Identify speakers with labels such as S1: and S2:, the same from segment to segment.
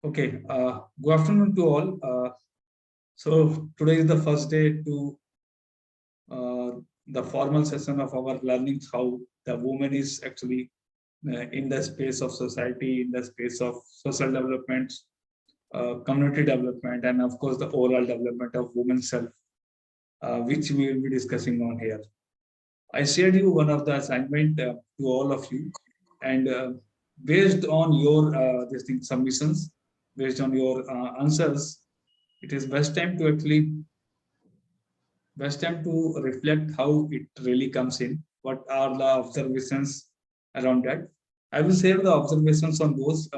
S1: Okay, good afternoon to all. So today is the first day to uh, the formal session of our learnings, how the woman is actually in the space of society, in the space of social development, community development, and of course the overall development of women's self, which we will be discussing on here. I shared you one of the assignment to all of you, and based on your this thing submissions, based on your answers, it is best time to reflect how it really comes in. What are the observations around that? I will share the observations on those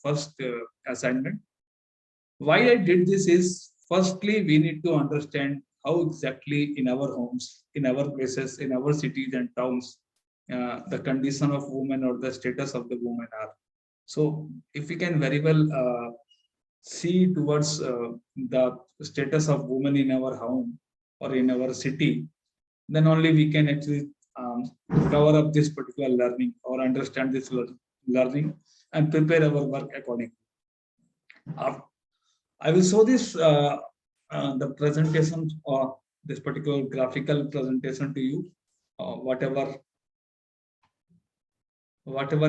S1: first assignment. Why I did this is firstly, we need to understand how exactly in our homes, in our places, in our cities and towns, the condition of women or the status of the women are. So, if we can very well see towards the status of women in our home or in our city, then only we can actually cover up this particular learning or understand this learning and prepare our work accordingly. I will show this the presentation or this particular graphical presentation to you. Whatever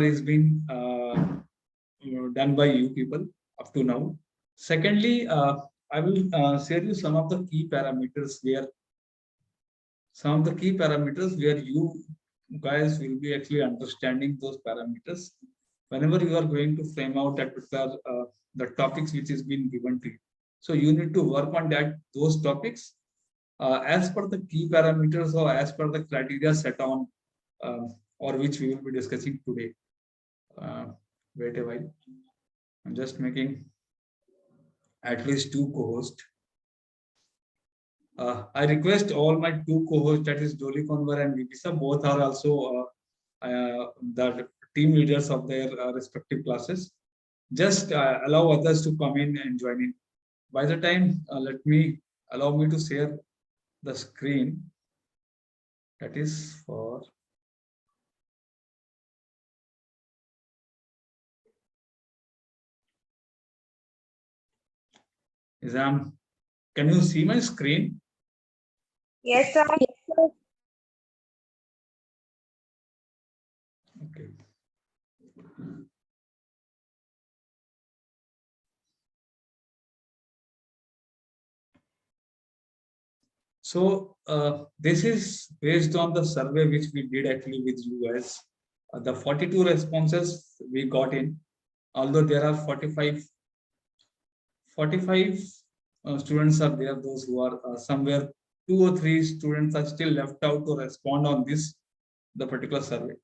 S1: is being done by you people up to now. Secondly, I will share you some of the key parameters where you guys will be actually understanding those parameters whenever you are going to frame out that particular the topics which is being given to you. So you need to work on that those topics as per the key parameters or as per the criteria set on or which we will be discussing today. Wait a while. I'm just making at least two co-hosts. I request all my two co-hosts, that is Dolly Conver and Vipisa, both are also the team leaders of their respective classes. Just allow others to come in and join in. By the time, allow me to share the screen. That is for exam. Can you see my screen?
S2: Yes, sir.
S1: Okay. So this is based on the survey which we did actually with you guys. The 42 responses we got in, although there are 45 students are there, those who are somewhere 2 or 3 students are still left out to respond on this, the particular survey.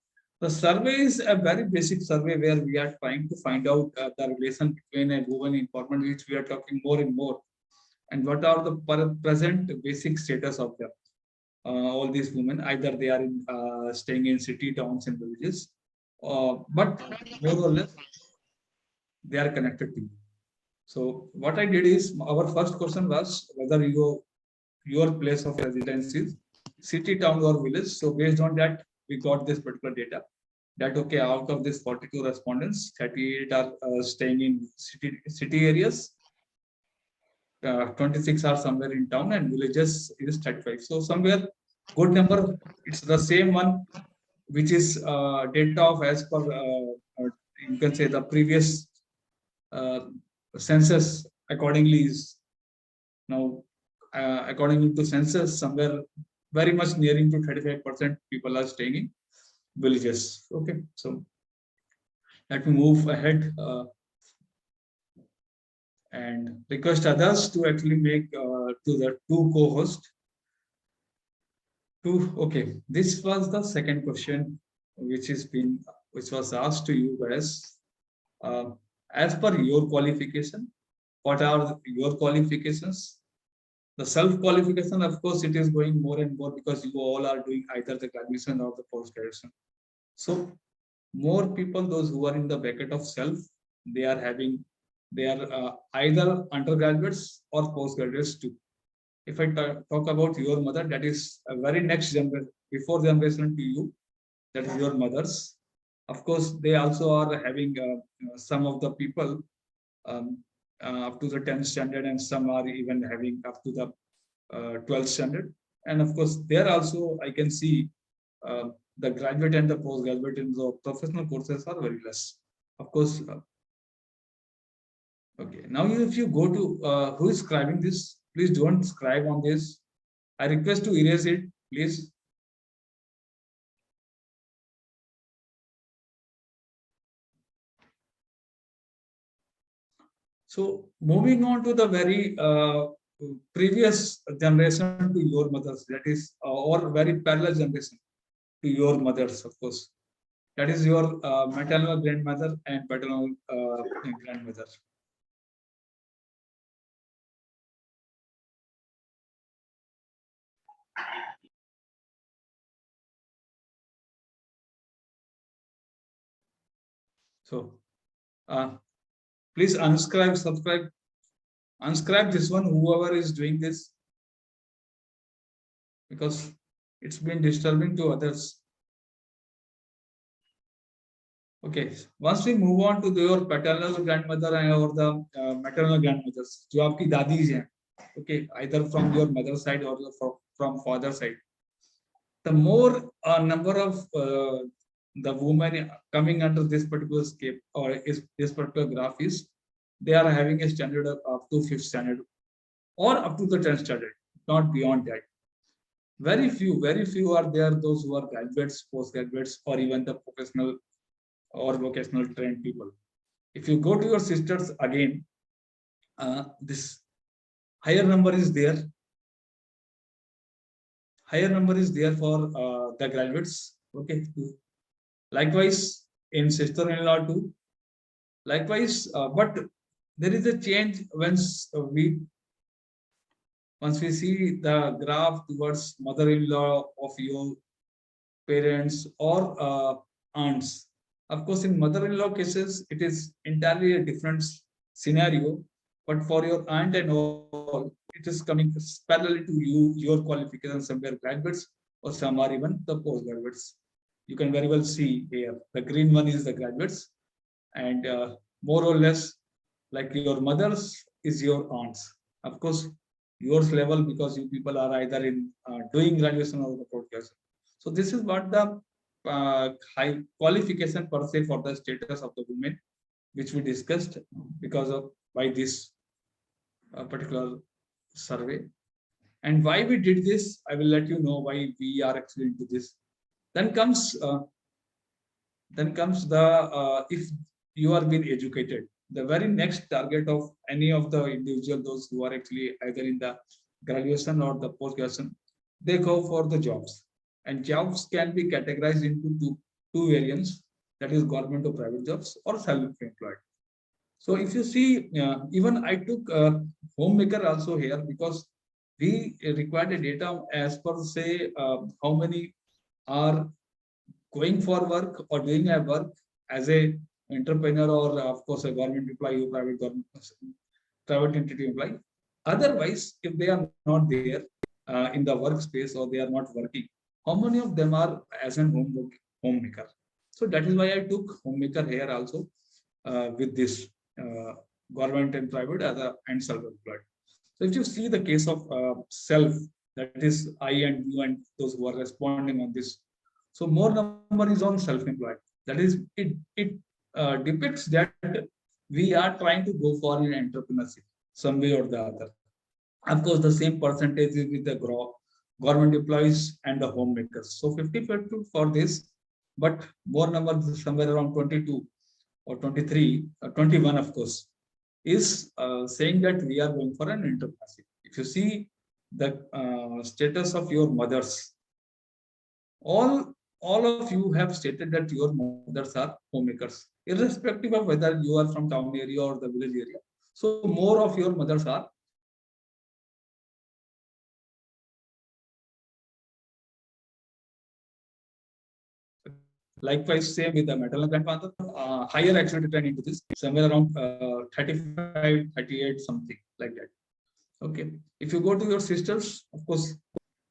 S1: The survey is a very basic survey where we are trying to find out the relation between a woman empowerment, which we are talking more and more, and what are the present basic status of them. All these women, either they are staying in city, towns, and villages, but more or less they are connected to you. So what I did is our first question was whether your place of residence is city, town, or village. So based on that, we got this particular data. That okay, out of this 42 respondents, 38 are staying in city areas, 26 are somewhere in town, and villages is 35. So somewhere good number. It's the same one, which is data of as per you can say the previous uh, census accordingly is now according to census somewhere very much nearing to 35% people are staying in villages. Okay, so let me move ahead and request others to actually make to the two co-hosts. Okay, this was the second question which was asked to you guys. Uh, as per your qualification, what are your qualifications? The self-qualification, of course, it is going more and more because you all are doing either the graduation or the post-graduation. So more people, those who are in the bracket of self, they are either undergraduates or postgraduates too. If I talk about your mother, that is a very next generation, before generation to you, that is your mothers. Of course, they also are having some of the people up to the 10th standard, and some are even having up to the 12th standard. And of course, there also I can see the graduate and the postgraduate in the professional courses are very less. Of course, okay. Now, if you go to who is scribing this, please don't scribe on this. I request to erase it, please. So moving on to the very previous generation to your mothers, that is, or very parallel generation to your mothers, of course. That is your maternal grandmother and paternal grandmother. So please unscribe, subscribe, unscribe this one, whoever is doing this, because it's been disturbing to others. Okay, once we move on to your paternal grandmother or the maternal grandmothers, जो आपकी दादीज हैं, okay, either from your mother side or from father side, the more number of the women coming under this particular scape or is this particular graph is, they are having a standard of up to 5th standard or up to the 10th standard, not beyond that. Very few are there those who are graduates, postgraduates, or even the professional or vocational trained people. If you go to your sisters again, this higher number is there. Higher number is there for the graduates. Okay. Likewise, in sister-in-law too. Likewise, but there is a change once we see the graph towards mother-in-law of your parents or aunts. Of course, in mother-in-law cases, it is entirely a different scenario. But for your aunt and all, it is coming parallel to you, your qualifications, somewhere graduates or some are even the postgraduates. You can very well see here, the green one is the graduates, and more or less like your mother's is your aunts. Of course, yours level because you people are either in doing graduation or the post-graduation. So this is what the high qualification per se for the status of the women, which we discussed because of by this particular survey. And why we did this, I will let you know why we are actually into this. Then comes the if you are being educated, the very next target of any of the individual, those who are actually either in the graduation or the post-graduation, they go for the jobs. And jobs can be categorized into two variants, that is government or private jobs or self-employed. So if you see, even I took homemaker also here because we required a data as per say how many are going for work or doing a work as a entrepreneur or of course a government employee or private entity employee. Otherwise, if they are not there in the workspace or they are not working, how many of them are as an homemaker? So that is why I took homemaker here also with this government and private and self-employed. So if you see the case of self, that is I and you and those who are responding on this. So more number is on self-employed. That is, it depicts that we are trying to go for an entrepreneurship some way or the other. Of course, the same percentage is with the government employees and the homemakers. So 50-50 for this, but more number somewhere around 22 or 23, 21, of course, is saying that we are going for an entrepreneurship. If you see the status of your mothers, all of you have stated that your mothers are homemakers, irrespective of whether you are from town area or the village area. So more of your mothers are likewise, same with the maternal grandfather, higher actually trend into this, somewhere around 35, 38, something like that. Okay. If you go to your sisters, of course,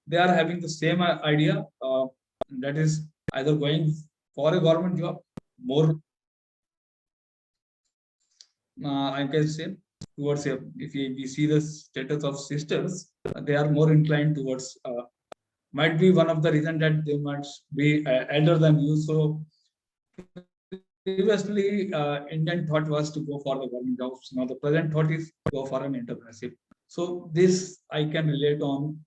S1: they are having the same idea, that is either going for a government job, more I can say towards if we see the status of sisters, they are more inclined towards. Might be one of the reason that they might be elder than you. So previously, Indian thought was to go for the government jobs. Now the present thought is go for an entrepreneurship. So this I can relate on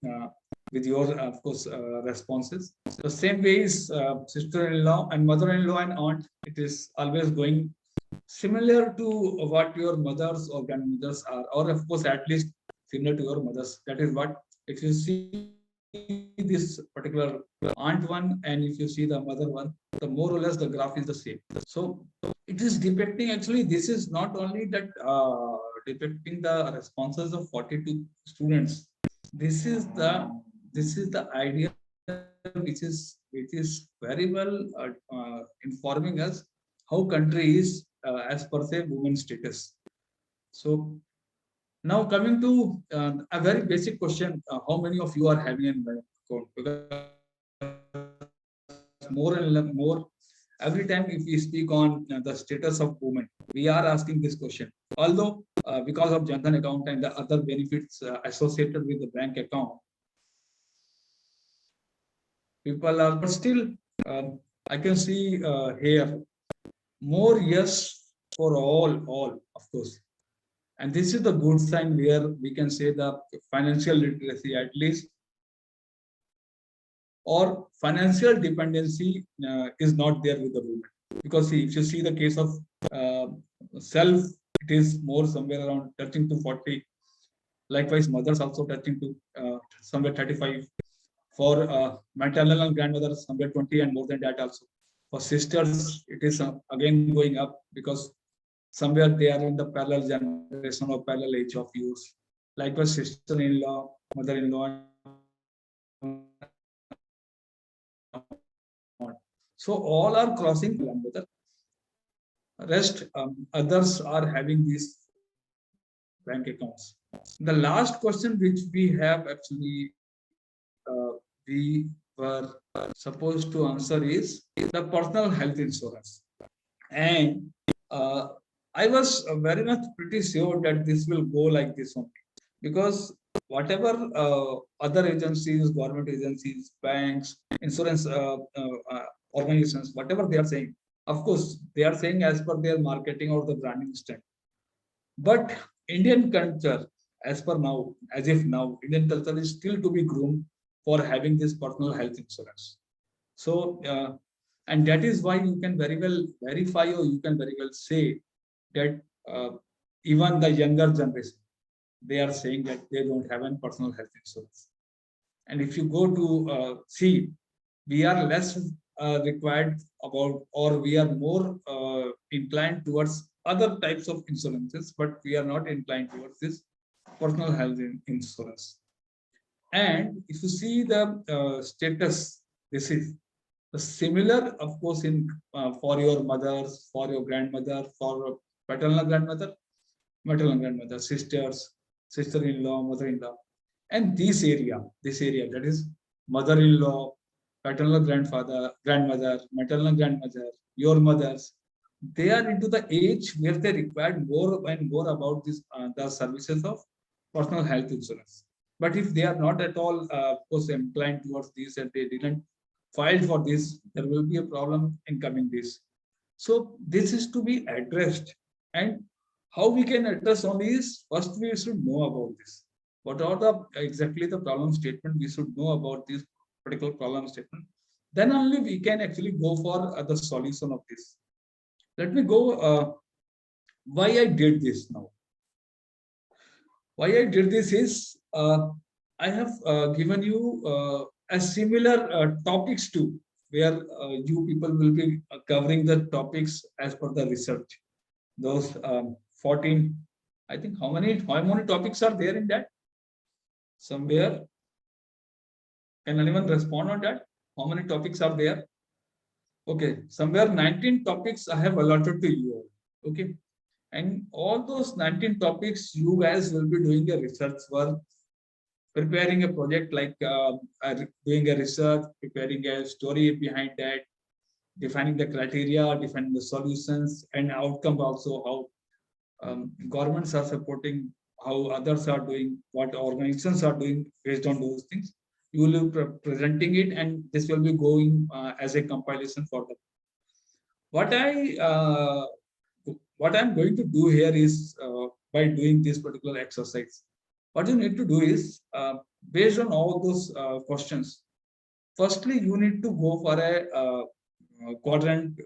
S1: with your, of course, responses. The same way is sister-in-law and mother-in-law and aunt. It is always going similar to what your mothers or grandmothers are, or of course at least similar to your mothers. That is what, if you see this particular aunt one and if you see the mother one, the more or less the graph is the same. So it is depicting, actually this is not only that depicting the responses of 42 students. This is the idea which is very well informing us how country is as per se women status. So now coming to a very basic question, how many of you are having an bank account? Because more and more, every time if we speak on the status of women, we are asking this question. Although because of Jan Dhan account and the other benefits associated with the bank account, people are, but still, I can see here more yes for all, of course. And this is the good sign where we can say the financial literacy, at least, or financial dependency is not there with the women. Because see, if you see the case of self, it is more somewhere around touching to 40. Likewise, mothers also touching to somewhere 35. For maternal and grandmothers, somewhere 20 and more than that also. For sisters, it is again going up because somewhere they are in the parallel generation or parallel age of use. Likewise, sister-in-law, mother-in-law. So all are crossing the rest, others are having these bank accounts. The last question which we have actually we were supposed to answer is the personal health insurance. And I was very much pretty sure that this will go like this only, because whatever other agencies, government agencies, banks, insurance organizations, whatever they are saying, of course, they are saying as per their marketing or the branding strength. But Indian culture, as per now, as if now, Indian culture is still to be groomed for having this personal health insurance. So, and that is why you can very well verify, or you can very well say that even the younger generation, they are saying that they don't have a personal health insurance. And if you go to see, we are less required about, or we are more inclined towards other types of insurances, but we are not inclined towards this personal health insurance. And if you see the status, this is the similar, of course, in for your mothers, for your grandmother, for paternal grandmother, maternal grandmother, sisters, sister-in-law, mother-in-law, and this area, that is mother-in-law, paternal grandmother, maternal grandmother, your mothers, they are into the age where they require more and more about this the services of personal health insurance. But if they are not at all, of course, inclined towards this and they didn't file for this, there will be a problem in coming this. So this is to be addressed, and how we can address only is first we should know about this. What are the exactly the problem statement? We should know about this particular problem statement. Then only we can actually go for the solution of this. Let me go. Why I did this now? Why I did this is I have given you a similar topics too, where you people will be covering the topics as per the research. Those 14, I think how many topics are there in that? Somewhere, can anyone respond on that? How many topics are there? Okay, somewhere 19 topics I have allotted to you. Okay, and all those 19 topics, you guys will be doing a research work, preparing a project like doing a research, preparing a story behind that, defining the criteria, defining the solutions and outcome also, how governments are supporting, how others are doing, what organizations are doing based on those things. You will be presenting it, and this will be going as a compilation for them. What I'm going to do here is by doing this particular exercise, what you need to do is based on all those questions. Firstly, you need to go for a quadrant.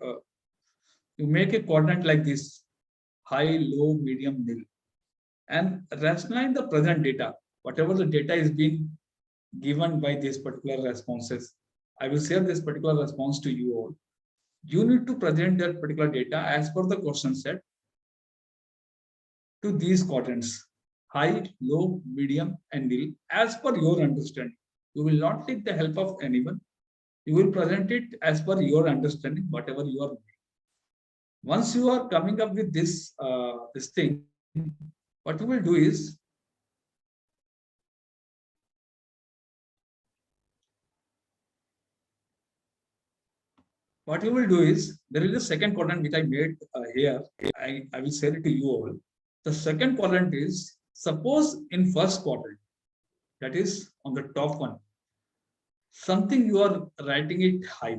S1: You make a quadrant like this: high, low, medium, nil, and rationalize the present data. Whatever the data is being given by these particular responses, I will share this particular response to you all. You need to present that particular data as per the question set to these quadrants: high, low, medium, and nil, as per your understanding. You will not take the help of anyone. You will present it as per your understanding, whatever you are doing. Once you are coming up with this thing, what you will do is there is a second quadrant which I made here. I will share it to you all. The second quadrant is, suppose in first quadrant, that is on the top one, something you are writing it high.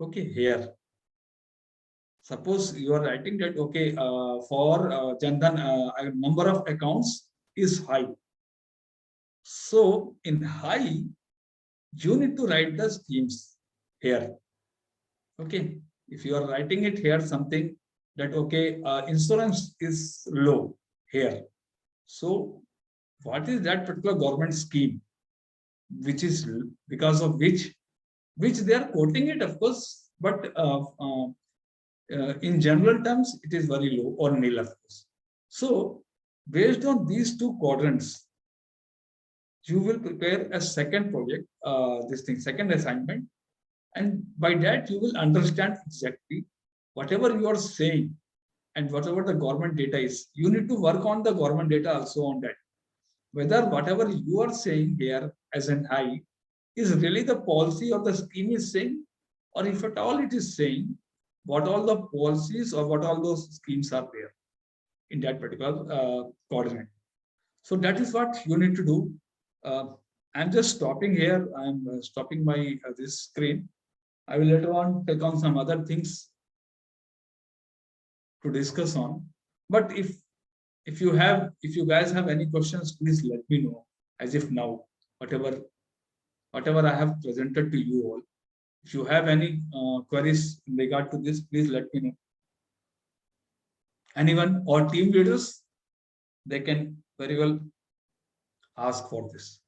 S1: Okay, here. Suppose you are writing that, okay, for Jan Dhan, number of accounts is high. So in high, you need to write the schemes here. Okay, if you are writing it here, something that, okay, insurance is low here. So what is that particular government scheme, which is because of which they are quoting it, of course, but in general terms, it is very low or nil, of course. So based on these two quadrants, you will prepare a second project, second assignment, and by that you will understand exactly whatever you are saying and whatever the government data is. You need to work on the government data also on that. Whether whatever you are saying here as an high is really the policy or the scheme is saying, or if at all it is saying, what all the policies or what all those schemes are there in that particular coordinate. So that is what you need to do. I'm just stopping here. I'm stopping my this screen. I will later on take on some other things to discuss on. But if you guys have any questions, please let me know. As if now, whatever I have presented to you all. If you have any queries in regard to this, please let me know. Anyone or team leaders, they can very well ask for this.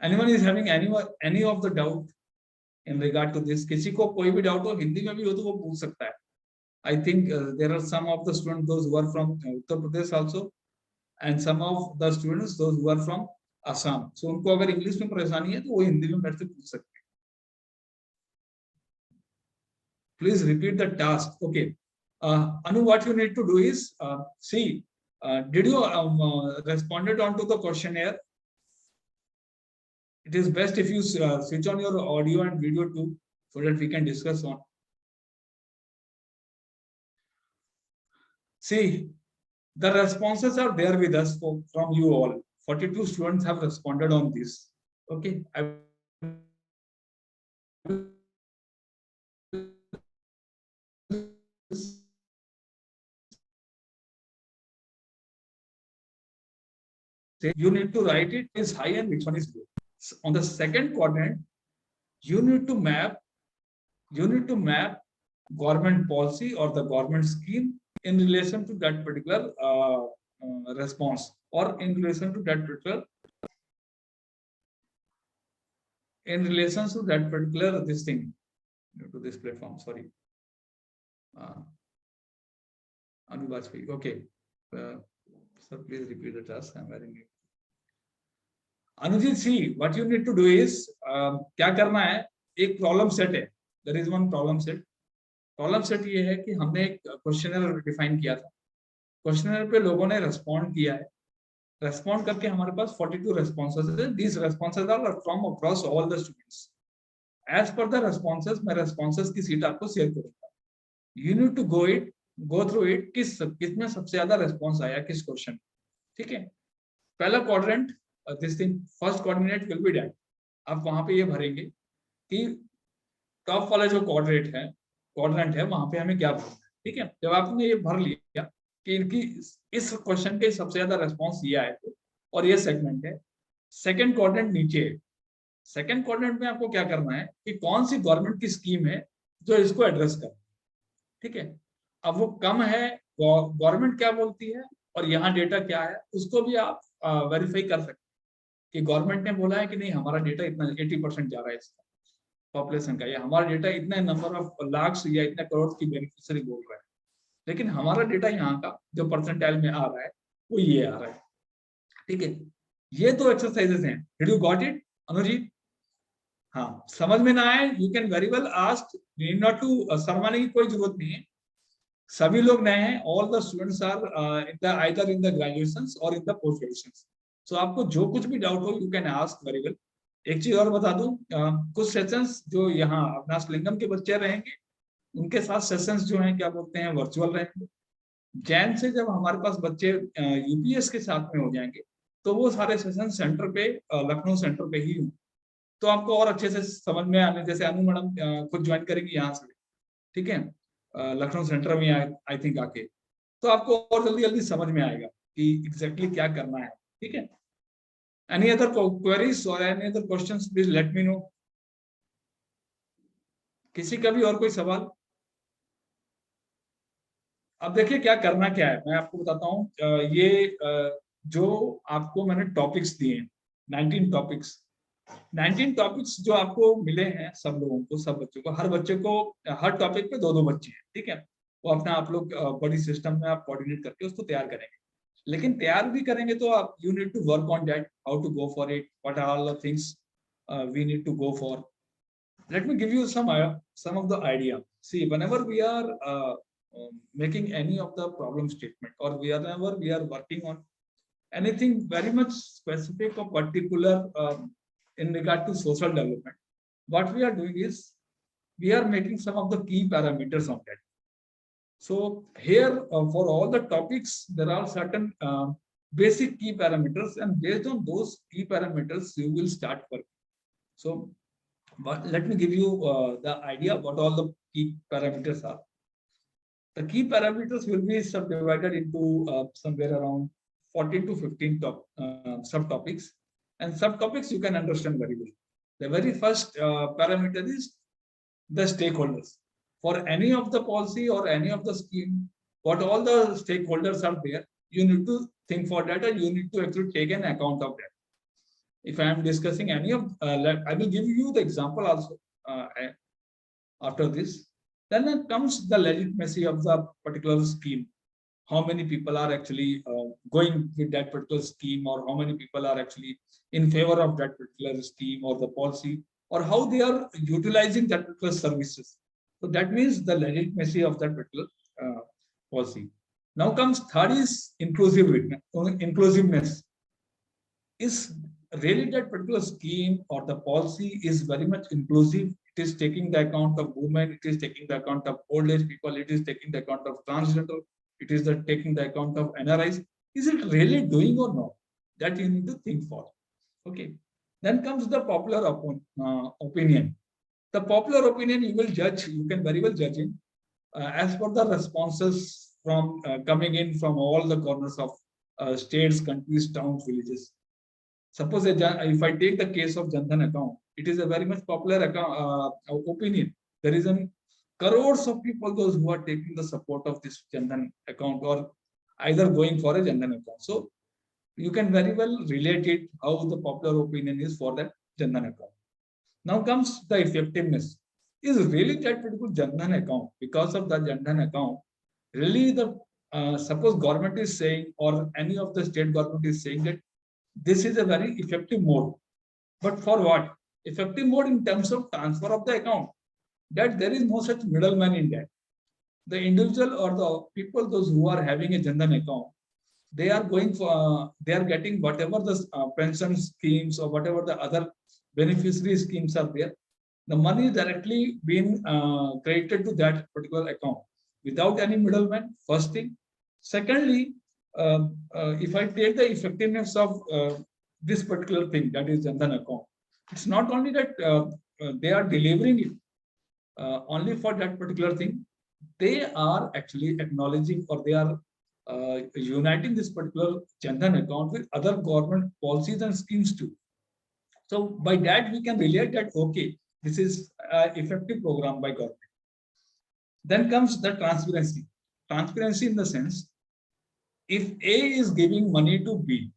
S1: Anyone is having any of the doubt in regard to this? किसी को कोई भी doubt हो, हिंदी में भी हो तो वो पूछ सकता है. I think there are some of the students, those who are from Uttar Pradesh also, and some of the students, those who are from Assam. So उनको अगर इंग्लिश में परेशानी है तो वो हिंदी में मेरे से पूछ सकते हैं. Please repeat the task. Okay. Anu, what you need to do is see. Did you responded onto the questionnaire? It is best if you switch on your audio and video too, so that we can discuss on. See, the responses are there with us from you all. 42 students have responded on this. Okay. You need to write it is high and which one is low. So on the second quadrant, you need to map government policy or the government scheme in relation to that particular response, or in relation to that particular this thing to this platform. Sorry, Anu Bajpayee. Okay, sir, please repeat the task. I'm wearing it. Anujit, see, what you need to do is क्या करना है, एक problem set है. There is one problem set. Problem set ये है कि हमने एक क्वेश्चनर डिफाइन किया था. क्वेश्चनर पे लोगों ने रेस्पॉन्ड किया है. रेस्पॉन्ड करके हमारे पास 42 responses है. These responses are from across all the students. As per the responses, मैं responses की सीट आपको शेयर करूंगा. You need to go through it, किसमें सबसे ज्यादा रेस्पॉन्स आया किस क्वेश्चन, ठीक है। पहला quadrant, this thing first coordinate will be that, आप वहां पे ये भरेंगे कि टॉप वाला जो क्वाड्रेंट है वहां पे हमें क्या भरना है, ठीक है। जब आपने ये भर लिया कि इनकी इस क्वेश्चन के सबसे ज्यादा रेस्पॉन्स ये आए थे और ये सेगमेंट है, सेकंड क्वाड्रेंट नीचे है। सेकंड क्वाड्रेंट में आपको क्या करना है कि कौन सी गवर्नमेंट की स्कीम है जो इसको एड्रेस कर, ठीक है। अब वो कम है, गवर्नमेंट क्या बोलती है और यहाँ डेटा क्या है, उसको भी आप वेरीफाई कर सकते हैं कि गवर्नमेंट ने बोला है कि नहीं हमारा डेटा इतना 80% जा रहा है इसका पॉपुलेशन का, या हमारा डेटा इतने नंबर ऑफ लाख या इतने करोड़ की बेनिफिशियरी बोल रहा है, लेकिन हमारा डेटा यहाँ का जो परसेंटाइल में आ रहा है वो ये आ रहा है, ठीक है। ये दो एक्सरसाइजेस हैं। Did you got it Anujeet? हाँ, समझ में ना आए you can very well ask, need not to शर्माने की कोई जरूरत नहीं है, सभी लोग नए हैं, all the students are in the either in the graduations और इन द पोस्ट ग्रेजुएशंस, सो आपको जो कुछ भी डाउट हो you can ask very well. एक चीज और बता दूं, कुछ सेशंस जो यहाँ अविनाश के बच्चे रहेंगे उनके साथ सेशंस जो हैं क्या बोलते हैं वर्चुअल रहेंगे। जैन से जब हमारे पास बच्चे यूपीएस के साथ में हो जाएंगे तो वो सारे सेशन सेंटर पे लखनऊ सेंटर पे ही हों, तो आपको और अच्छे से समझ में आने, जैसे अनु मैडम खुद ज्वाइन करेंगी यहाँ से, ठीक है, लखनऊ सेंटर में आई थिंक आके, तो आपको और जल्दी जल्दी समझ में आएगा कि एग्जैक्टली क्या करना है, ठीक है। एनी अदर क्वेरीज और any other questions please let me know. किसी का भी और कोई सवाल? अब देखिए क्या करना क्या है, मैं आपको बताता हूँ। जो आपको मैंने टॉपिक्स दिए 19 टॉपिक्स, 19 टॉपिक्स जो आपको मिले हैं सब लोगों को, सब बच्चों को, हर बच्चे को हर टॉपिक पे 2-2 बच्चे हैं, ठीक है। वो अपना आप लोग बड़ी सिस्टम में आप कोऑर्डिनेट करके उसको तैयार करेंगे, लेकिन तैयार भी करेंगे तो आप you need to work on that, how to go for it, what are all the things we need to go for. Let me give you some of the idea. See, whenever we are making any of the problem statement, or whenever we are working on anything very much specific or particular in regard to social development, what we are doing is we are making some of the key parameters of that. So here for all the topics, there are certain basic key parameters, and based on those key parameters, you will start working. So but let me give you the idea what all the key parameters are. The key parameters will be subdivided into somewhere around 14 to 15 subtopics, and subtopics you can understand very well. The very first parameter is the stakeholders. For any of the policy or any of the scheme, what all the stakeholders are there, you need to think for that, and you need to actually take an account of that. If I am discussing any of, I will give you the example also after this. Then comes the legitimacy of the particular scheme. How many people are actually going with that particular scheme, or how many people are actually in favor of that particular scheme or the policy, or how they are utilizing that particular services. So that means the legitimacy of that particular policy. Now comes third is inclusiveness. Is really that particular scheme or the policy is very much inclusive? It is taking the account of women, it is taking the account of old age people, it is taking the account of transgender, it is taking the account of NRIs. Is it really doing or not? That you need to think for. Okay. Then comes the popular opinion. The popular opinion you will judge, you can very well judge it as per the responses from coming in from all the corners of states, countries, towns, villages. Suppose if I take the case of Jan Dhan account, it is a very much popular account, opinion. There is crores of people, those who are taking the support of this Jan Dhan account or either going for a Jan Dhan account. So you can very well relate it how the popular opinion is for that Jan Dhan account. Now comes the effectiveness. Is really that particular Jan Dhan account, because of the Jan Dhan account, really the suppose government is saying, or any of the state government is saying that this is a very effective mode. But for what? Effective mode in terms of transfer of the account. That there is no such middleman in that. The individual or the people, those who are having a Jan Dhan account, they are going for, they are getting whatever the pension schemes or whatever the other beneficiary schemes are there. The money is directly being credited to that particular account. without any middleman, first thing. Secondly, if I take the effectiveness of this particular thing, that is Jan Dhan account, it's not only that they are delivering it only for that particular thing, they are actually acknowledging, or they are uniting this particular Jan Dhan account with other government policies and schemes too. So by that we can relate that, okay, this is an effective program by government. Then comes the transparency. Transparency in the sense, if A is giving money to B,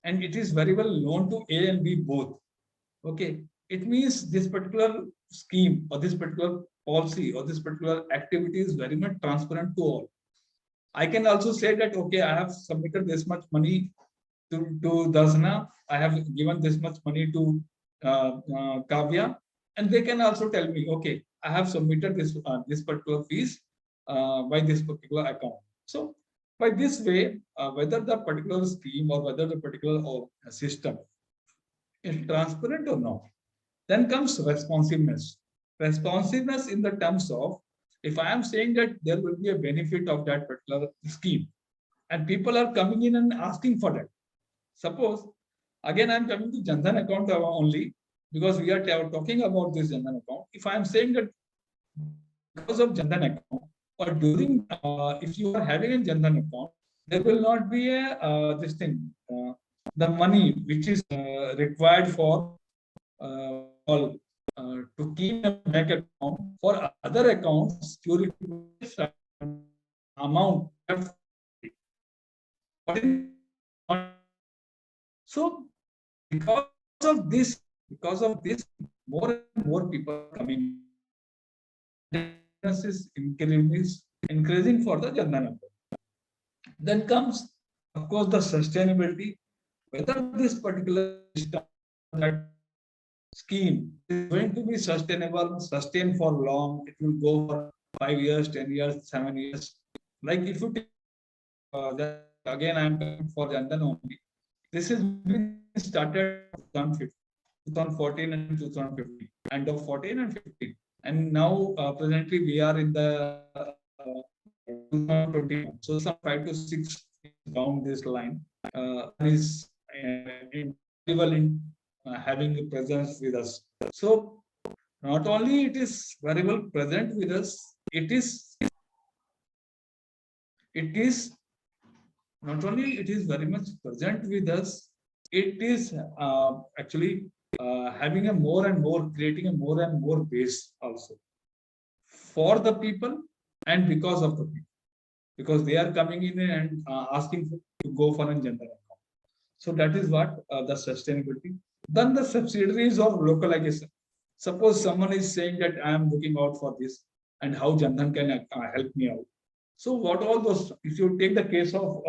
S1: and it is very well known to A and B both, okay, it means this particular scheme or this particular policy or this particular activity is very much transparent to all. I can also say that, okay, I have submitted this much money to Dasna, I have given this much money to Kavya, and they can also tell me, okay, I have submitted this particular fees by this particular account. So by this way, whether the particular scheme or whether the particular system is transparent or not. Then comes responsiveness. Responsiveness in the terms of, if I am saying that there will be a benefit of that particular scheme, and people are coming in and asking for that. Suppose, again, I'm coming to Jan Dhan account only, because we are talking about this Jan Dhan account. If I am saying that because of Jan Dhan account, or during, if you are having a Jan Dhan account, there will not be a this thing, the money which is required for to keep a bank account for other accounts to amount. So because of this, more and more people are coming. This is increasing for the Jan Dhan account. Then comes, of course, the sustainability. Whether this particular system, that scheme is going to be sustainable, sustained for long, it will go for 5 years, 10 years, 7 years. Like if you take, again, I'm coming for Jan Dhan only. This has been started 2014 and 2015, end of 14 and 15. And now presently we are in the 2021. So some 5 to 6 down this line is in having a presence with us. So not only it is very well present with us, it is not only it is very much present with us, it is actually having a more and more, creating a more and more base also for the people and because of the people, because they are coming in and asking to go for a Jan Dhan account. So that is what the sustainability. Then the subsidiaries of localization. Suppose someone is saying that I am looking out for this and how Jan Dhan can help me out. So what all those, if you take the case of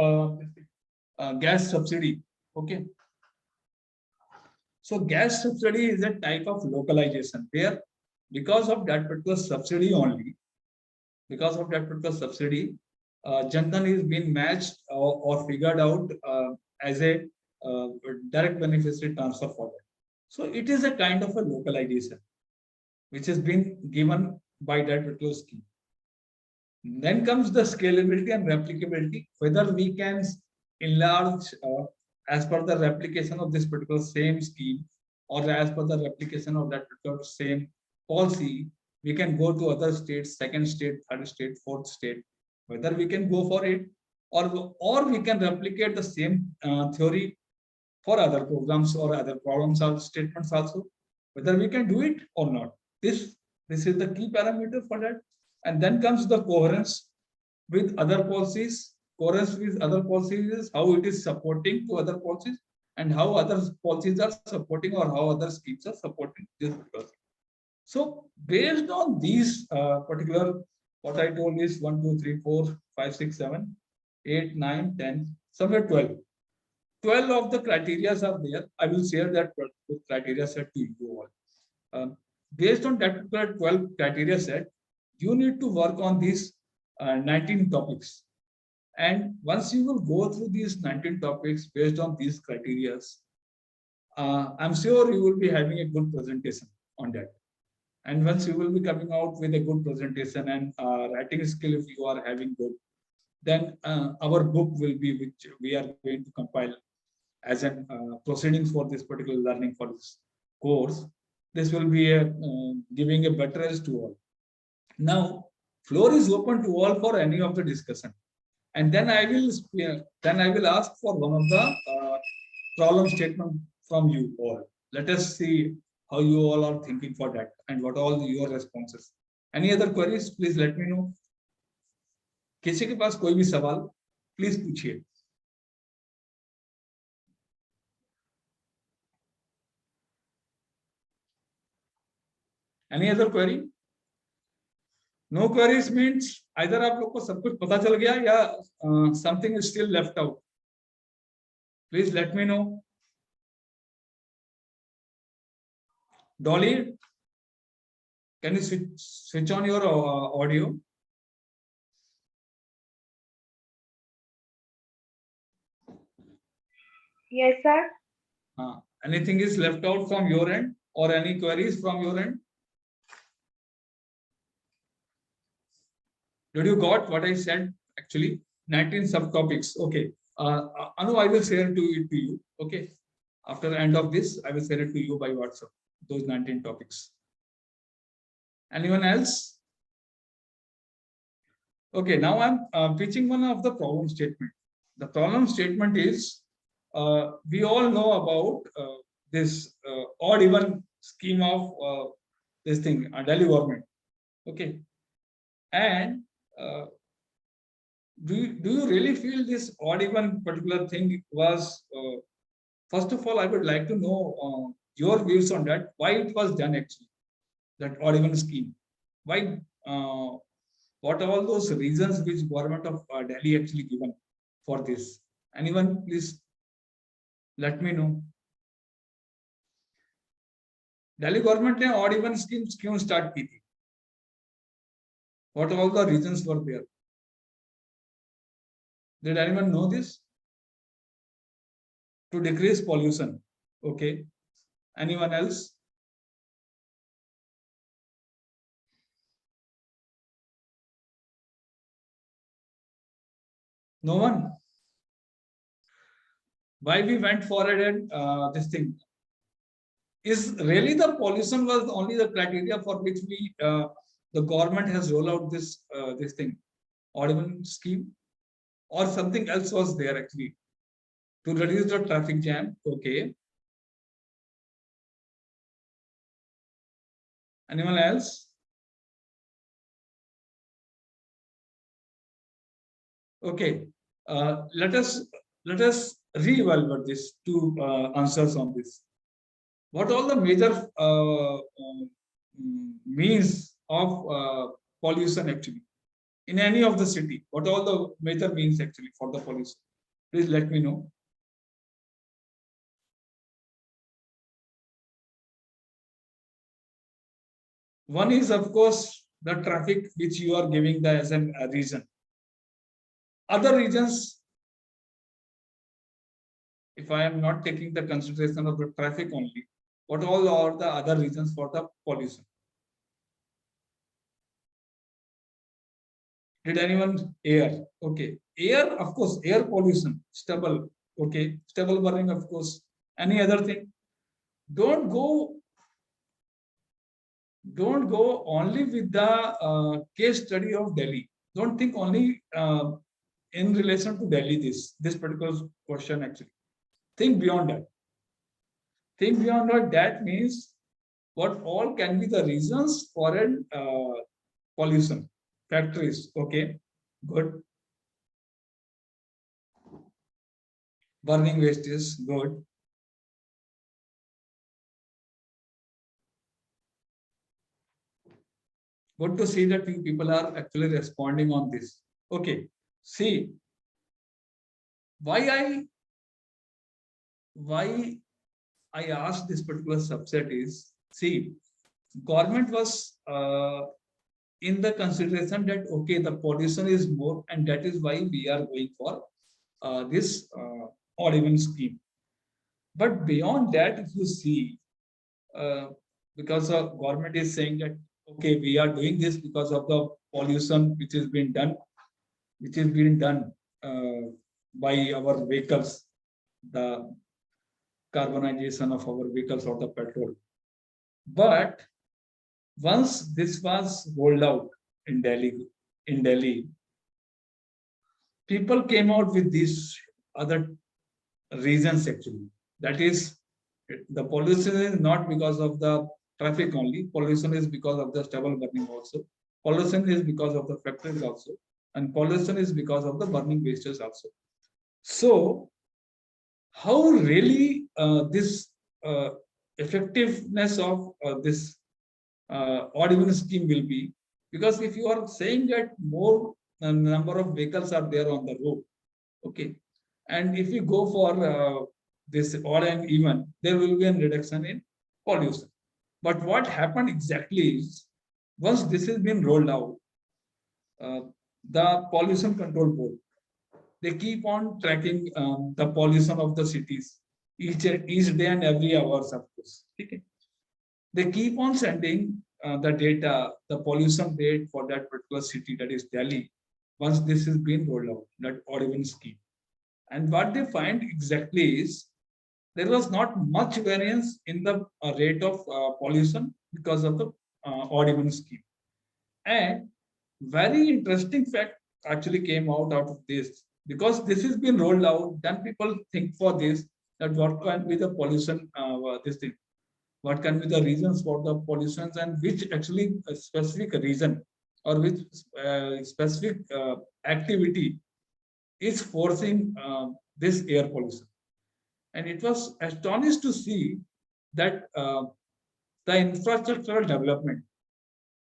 S1: gas subsidy, okay. So gas subsidy is a type of localization where because of that particular subsidy only, because of that particular subsidy, Jan Dhan is being matched or figured out as a direct beneficiary transfer for that. So it is a kind of a localization which has been given by that particular scheme. Then comes the scalability and replicability, whether we can enlarge as per the replication of this particular same scheme or as per the replication of that particular same policy, we can go to other states, second state, third state, fourth state, whether we can go for it or we can replicate the same theory for other programs or other problems or statements also, whether we can do it or not. This is the key parameter for that. And then comes the coherence with other policies. Coherence with other policies is how it is supporting to other policies and how other policies are supporting or how other schemes are supporting this policy. So based on these particular, what I told is 1, 2, 3, 4, 5, 6, 7, 8, 9, 10, somewhere 12. 12 of the criteria are there. I will share that criteria set to you all. Based on that 12 criteria set, you need to work on these 19 topics. And once you will go through these 19 topics based on these criteria, I'm sure you will be having a good presentation on that. And once you will be coming out with a good presentation and writing skill, if you are having good, then our book will be which we are going to compile as an proceedings for this particular learning for this course. This will be giving a better edge to all. Now, floor is open to all for any of the discussion, and then I will ask for one of the problem statement from you all. Let us see how you all are thinking for that and what all your responses. Any other queries? Please let me know. किसी के पास कोई भी सवाल please पूछिए. Any other query? No queries means either आप लोग को सब कुछ पता चल गया या something is still left out. Please let me know. Dolly, can you switch on your audio?
S2: Yes, sir.
S1: Anything is left out from your end or any queries from your end? Did you got what I said? Actually, 19 subtopics. Okay. Anu, I will share it to you. Okay. After the end of this, I will share it to you by WhatsApp. Those 19 topics. Anyone else? Okay. Now I'm pitching one of the problem statement. The problem statement is we all know about this odd even scheme of this thing, Delhi government. Okay. And do you really feel this odd even particular thing was first of all, I would like to know your views on that, why it was done actually, that odd even scheme, why what are all those reasons which government of Delhi actually given for this? Anyone please let me know. Delhi government ने odd even schemes क्यों start की थी? What all the reasons were there? Did anyone know this? To decrease pollution. Okay. Anyone else? No one? Why we went forward and this thing? Is really the pollution was only the criteria for which we the government has rolled out this thing, odd even scheme, or something else was there actually to reduce the traffic jam? Okay. Anyone else? Okay. Let us re-evaluate this two answers on this. What all the major means of pollution actually in any of the city? What all the major means actually for the pollution? Please let me know. One is of course the traffic which you are giving the as a reason. Other reasons, if I am not taking the consideration of the traffic only, what all are the other reasons for the pollution? Did anyone? Air? Okay. Air, of course, air pollution, stubble. Okay. Stubble burning, of course. Any other thing? Don't go only with the case study of Delhi. Don't think only in relation to Delhi this particular question actually. Think beyond that. Think beyond that. That means what all can be the reasons for an pollution? Factories. Okay, good. Burning waste is good. Good to see that you people are actually responding on this. Okay, see why I asked this particular subset is, see, government was in the consideration that okay, the pollution is more, and that is why we are going for this odd even scheme. But beyond that, if you see, because of government is saying that, okay, we are doing this because of the pollution which is being done, uh, by our vehicles, the carbonization of our vehicles or the petrol. But once this was rolled out in Delhi, people came out with these other reasons actually. That is, the pollution is not because of the traffic only. Pollution is because of the stubble burning also. Pollution is because of the factories also, and pollution is because of the burning wastes also. So, how really this effectiveness of this odd even scheme will be? Because if you are saying that more number of vehicles are there on the road, okay, and if you go for this odd and even, there will be a reduction in pollution. But what happened exactly is, once this has been rolled out, uh, the pollution control board, they keep on tracking the pollution of the cities each day and every hours, of course. Okay. They keep on sending the data, the pollution rate for that particular city, that is Delhi, once this has been rolled out, that odd even scheme. And what they find exactly is, there was not much variance in the rate of pollution because of the odd even scheme. And very interesting fact actually came out of this, because this has been rolled out. Then people think for this, that what can be the pollution, this thing, what can be the reasons for the pollutions, and which actually a specific reason or which specific activity is forcing this air pollution. And it was astonished to see that the infrastructural development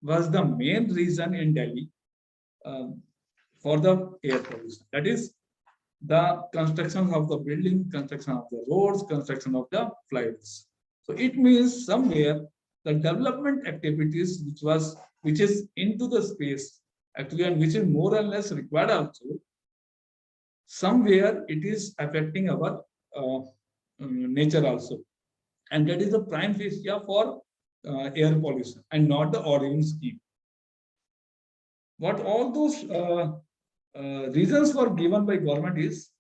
S1: was the main reason in Delhi for the air pollution. That is, the construction of the building, construction of the roads, construction of the flyovers. So it means somewhere the development activities which is into the space actually, and which is more or less required also, somewhere it is affecting our nature also, and that is the prime facie for air pollution and not the orange scheme. What all those reasons were given by government is,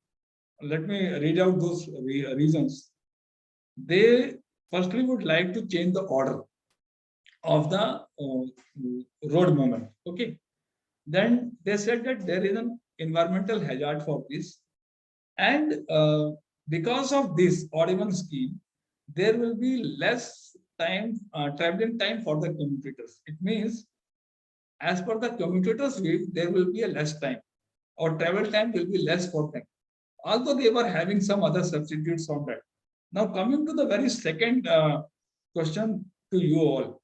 S1: let me read out those reasons. They firstly would like to change the order of the road movement. Okay. Then they said that there is an environmental hazard for this, and because of this odd even scheme, there will be less time, traveling time for the commuters. It means, as per the commuters' rate, there will be a less time, or travel time will be less for them. Although they were having some other substitutes on that. Now, coming to the very second question to you all,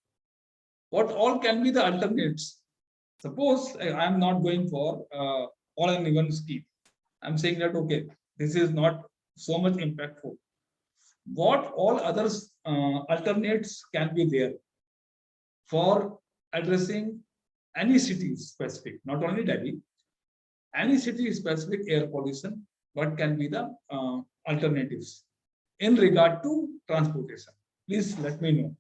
S1: what all can be the alternates? Suppose I am not going for all and even scheme. I'm saying that, okay, this is not so much impactful. What all other alternates can be there for addressing any city specific, not only Delhi, any city specific air pollution? What can be the alternatives in regard to transportation? Please let me know.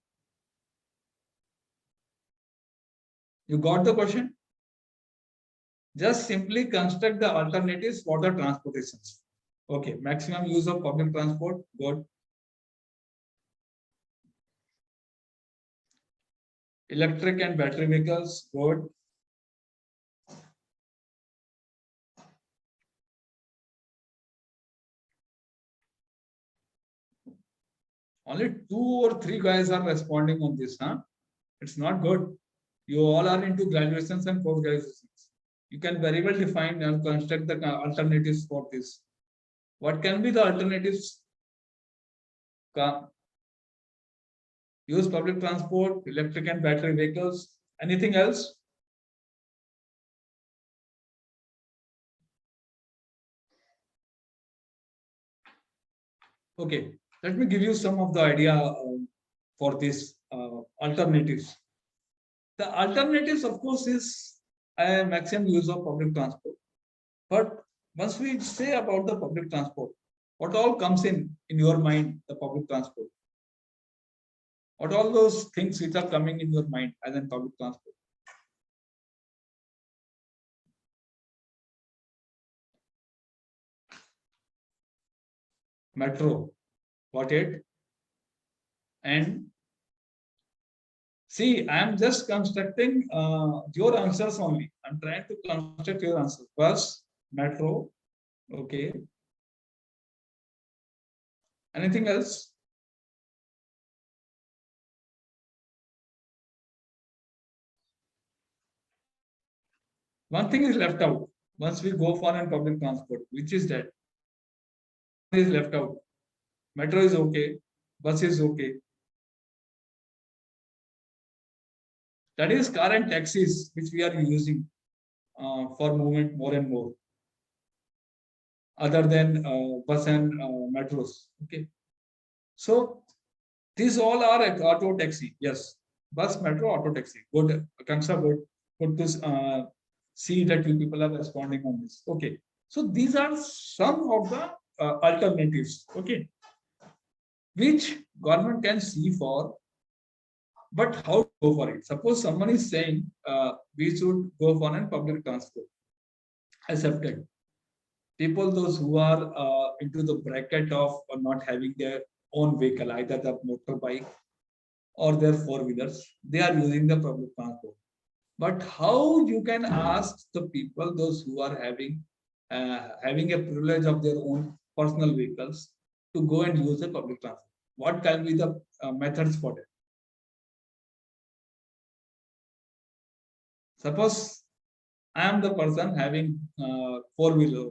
S1: You got the question? Just simply construct the alternatives for the transportations. Okay, maximum use of public transport, good. Electric and battery vehicles, good. Only 2 or 3 guys are responding on this, huh? It's not good. You all are into graduations and post graduations. You can very well define and construct the alternatives for this. What can be the alternatives? Use public transport, electric and battery vehicles. Anything else? Okay, let me give you some of the idea for these alternatives. The alternatives, of course, is a maximum use of public transport. But once we say about the public transport, what all comes in your mind, the public transport? What all those things which are coming in your mind as in public transport? Metro, what it? And see, I am just constructing your answers only. I'm trying to construct your answers. Bus, metro, okay. Anything else? One thing is left out. Once we go for a public transport, which is that is left out. Metro is okay, bus is okay. That is car and taxis, which we are using for movement more and more, other than bus and metros. Okay, so these all are a auto taxi. Yes, bus, metro, auto taxi. Good, Kansa, good. Good to see that you people are responding on this. Okay, so these are some of the alternatives. Okay, which government can see for, but how to go for it? Suppose someone is saying we should go for a public transport. Accepted. People, those who are into the bracket of not having their own vehicle, either the motorbike or their four-wheelers, they are using the public transport. But how you can ask the people, those who are having a privilege of their own personal vehicles, to go and use the public transport? What can be the methods for that? Suppose I am the person having four-wheeler.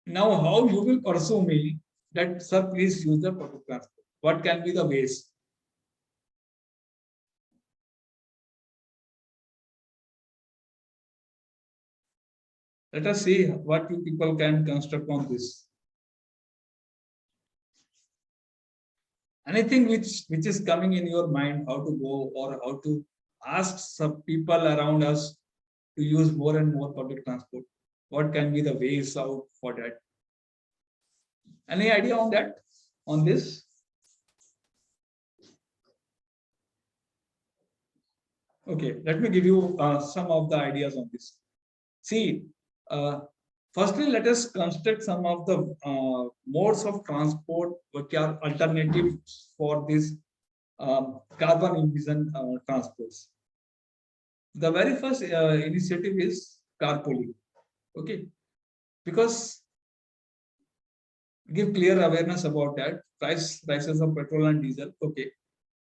S1: Now, how you will pursue me that, sir, please use the public transport? What can be the ways? Let us see what you people can construct on this. Anything which is coming in your mind, how to go or how to ask some people around us to use more and more public transport? What can be the ways out for that? Any idea on that? On this? Okay, let me give you some of the ideas on this. See, firstly, let us construct some of the modes of transport which are alternatives for this carbon emission transports. The very first initiative is carpooling. Okay, because give clear awareness about that prices of petrol and diesel. Okay,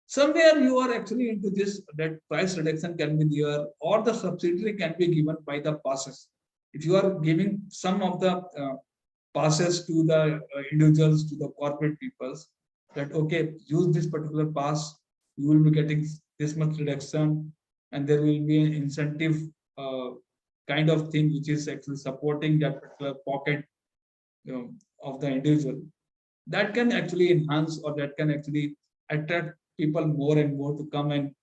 S1: somewhere you are actually into this, that price reduction can be there or the subsidy can be given by the passes. If you are giving some of the passes to the individuals, to the corporate peoples, that okay, use this particular pass, you will be getting this much reduction, and there will be an incentive kind of thing which is actually supporting that particular pocket, of the individual, that can actually enhance or that can actually attract people more and more to come and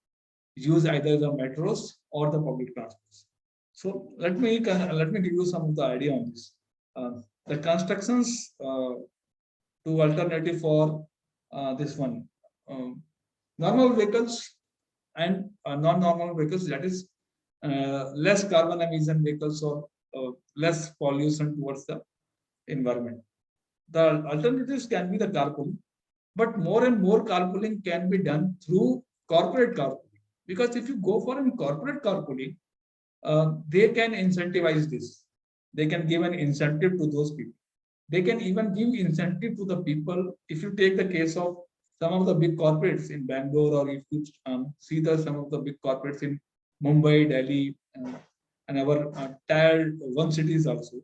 S1: use either the metros or the public transports. So let me give you some of the idea on this. The constructions to alternative for this one, normal vehicles and non-normal vehicles, that is less carbon emission vehicles or less pollution towards the environment. The alternatives can be the carpooling, but more and more carpooling can be done through corporate carpooling. Because if you go for a corporate carpooling, they can incentivize this. They can give an incentive to those people. They can even give incentive to the people. If you take the case of some of the big corporates in Bangalore, or if you see some of the big corporates in Mumbai, Delhi, and our tier one cities also,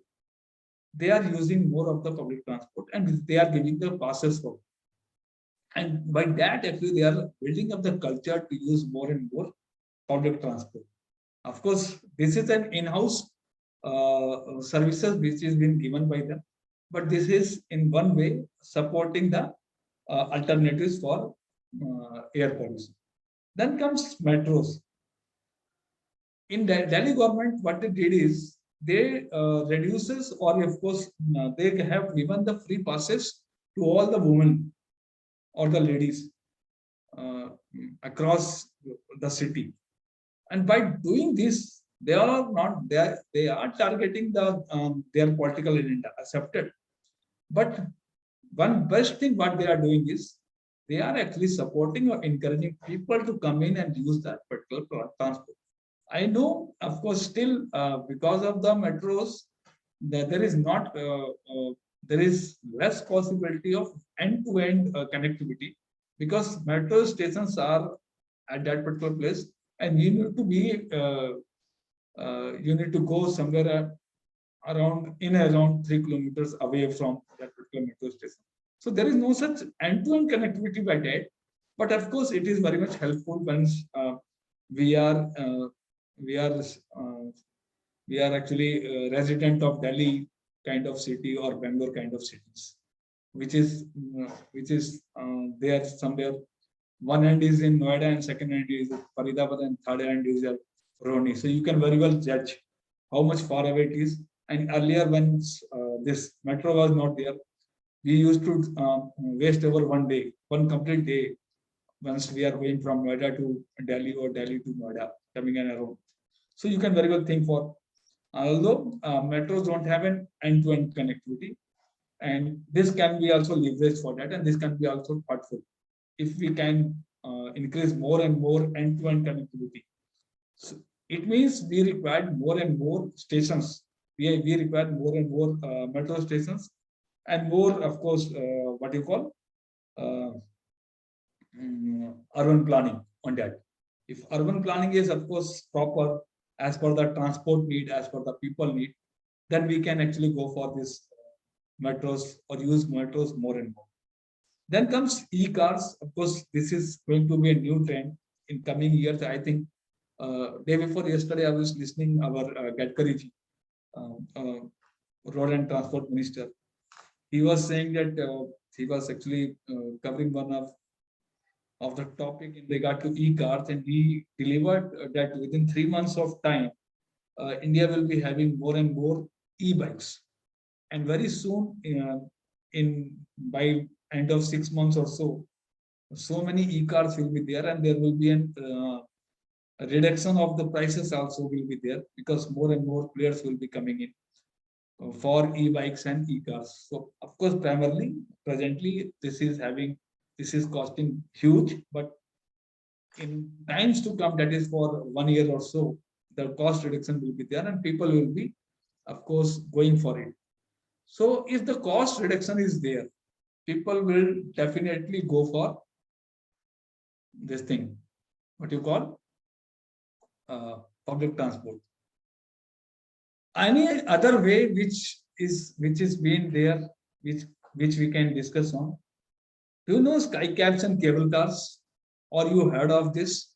S1: they are using more of the public transport and they are giving the passes for it. And by that, actually, they are building up the culture to use more and more public transport. Of course, this is an in-house services which is being given by them, but this is in one way supporting the alternatives for air pollution. Then comes metros. In the Delhi government, what they did is they reduces, or of course they have given the free passes to all the women or the ladies across the city. And by doing this, they are targeting their political agenda, accepted. But one best thing what they are doing is they are actually supporting or encouraging people to come in and use that particular transport. I know, of course, still because of the metros, that there is not there is less possibility of end-to-end connectivity, because metro stations are at that particular place, and you need to be you need to go somewhere around 3 kilometers away from that particular metro station. So there is no such end-to-end connectivity by that, but of course it is very much helpful once we are uh, we are uh, we are actually resident of Delhi kind of city or Bangalore kind of cities, which is there somewhere. One end is in Noida and second end is Faridabad and third end is Roni. So you can very well judge how much far away it is. And earlier, when this metro was not there, we used to waste over one day, one complete day, once we are going from Noida to Delhi or Delhi to Noida, coming and around. So you can very well think for, although metros don't have an end-to-end connectivity, and this can be also leveraged for that, and this can be also thoughtful if we can increase more and more end-to-end connectivity. So it means we require more and more stations. We require more and more metro stations, and more, of course, what you call uh, urban planning on that. If urban planning is, of course, proper as per the transport need, as per the people need, then we can actually go for this metros or use metros more and more. Then comes e-cars. Of course, this is going to be a new trend in coming years. I think day before yesterday, I was listening our Gadkari ji, road and transport minister. He was saying that he was actually covering one of the topic in regard to e-cars, and he delivered that within 3 months of time, India will be having more and more e-bikes, and very soon, in by end of 6 months or so, so many e-cars will be there, and there will be a reduction of the prices also will be there, because more and more players will be coming in for e-bikes and e-cars. So of course, primarily, presently, this is costing huge, but in times to come, that is for 1 year or so, the cost reduction will be there, and people will be, of course, going for it. So if the cost reduction is there, people will definitely go for this thing, what you call public transport. Any other way which is being there, which we can discuss on? Do you know sky cabs and cable cars? Or you heard of this?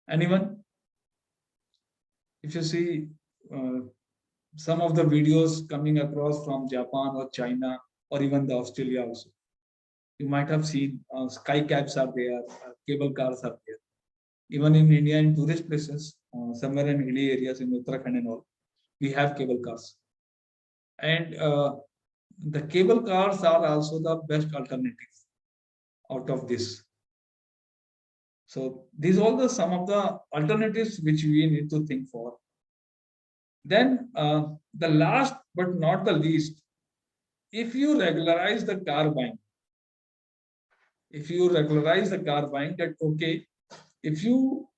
S1: Anyone? If you see some of the videos coming across from Japan or China or even the Australia also, you might have seen sky cabs are there, cable cars are there. Even in India, in tourist places, somewhere in hilly areas in Uttarakhand and all, we have cable cars. And the cable cars are also the best alternative out of this. So these are all the some of the alternatives which we need to think for. Then the last but not the least, if you regularize the car buying, that okay, if you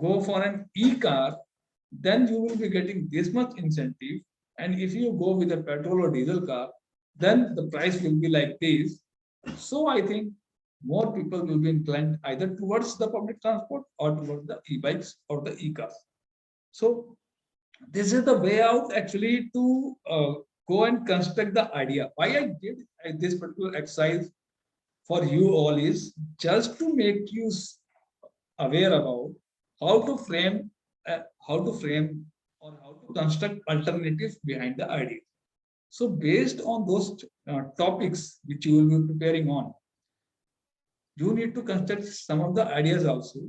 S1: go for an e-car, then you will be getting this much incentive, and if you go with a petrol or diesel car, then the price will be like this. So I think more people will be inclined either towards the public transport or towards the e-bikes or the e-cars. So this is the way out actually to go and construct the idea. Why I did this particular exercise for you all is just to make you aware about how to frame or how to construct alternatives behind the idea. So based on those topics which you will be preparing on, you need to construct some of the ideas also,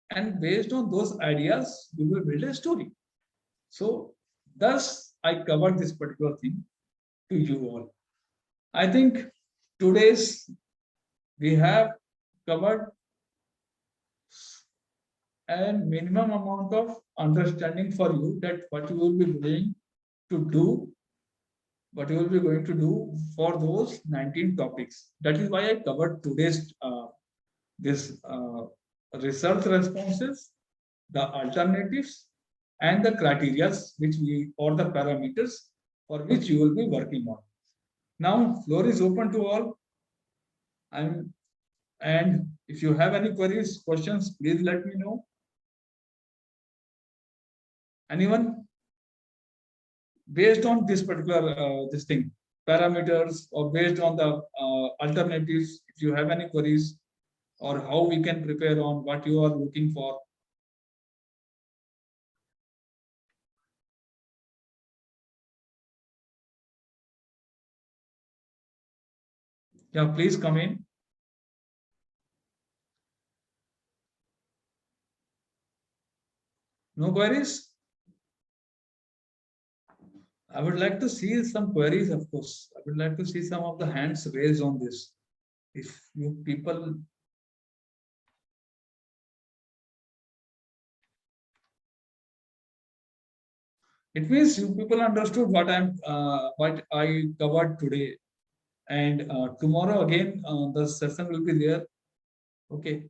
S1: and based on those ideas, you will build a story. So thus I covered this particular thing to you all. I think today's we have covered a minimum amount of understanding for you that what you will be going to do, what you will be going to do for those 19 topics. That is why I covered today's this research responses, the alternatives, and the criteria which we or the parameters for which you will be working on. Now, floor is open to all. And if you have any queries, questions, please let me know. Anyone? Based on this particular this thing, parameters, or based on the alternatives, if you have any queries, or how we can prepare on what you are looking for. Yeah, please come in. No queries? I would like to see some queries, of course. I would like to see some of the hands raised on this. If you people. It means you people understood what I covered today. And tomorrow again, the session will be there. Okay.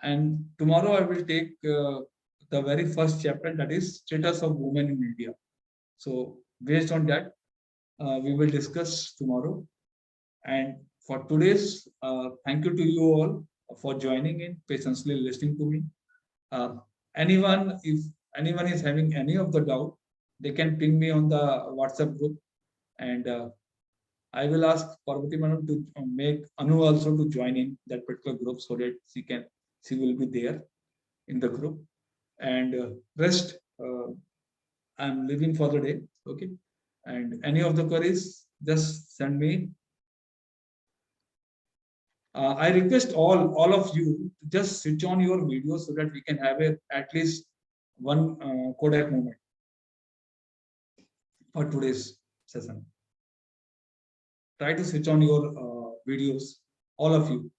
S1: And tomorrow I will take the very first chapter, that is status of women in India. So based on that, we will discuss tomorrow. And for today's, thank you to you all for joining in, patiently listening to me. If anyone is having any of the doubt, they can ping me on the WhatsApp group, and I will ask Parvati Madam to make Anu also to join in that particular group so that she will be there in the group. And rest, I'm leaving for the day. Okay. And any of the queries, just send me. I request all of you to just switch on your video so that we can have at least one Kodak moment for today's session. Try to switch on your videos, all of you.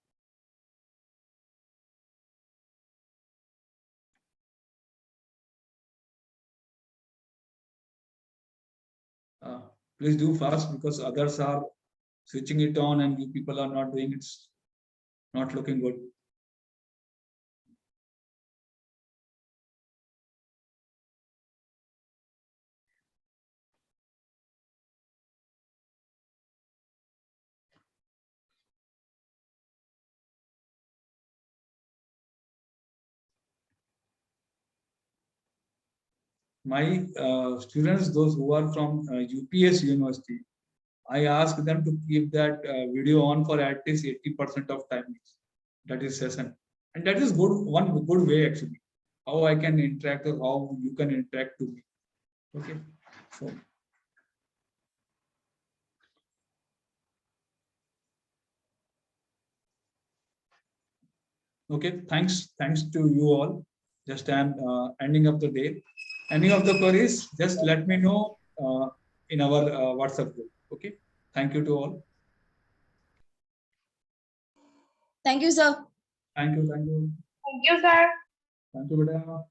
S1: Please do fast because others are switching it on and you people are not doing it. It's not looking good. My students, those who are from UPS University, I ask them to keep that video on for at least 80% of time. That is session, and that is one good way actually. How I can interact or how you can interact to me. Okay, so. Okay, thanks to you all. Just I'm ending up the day. Any of the queries, just let me know in our WhatsApp group. Okay, thank you to all.
S3: Thank you, sir.
S1: Thank you.
S2: Thank you, sir.
S1: Thank you, madam.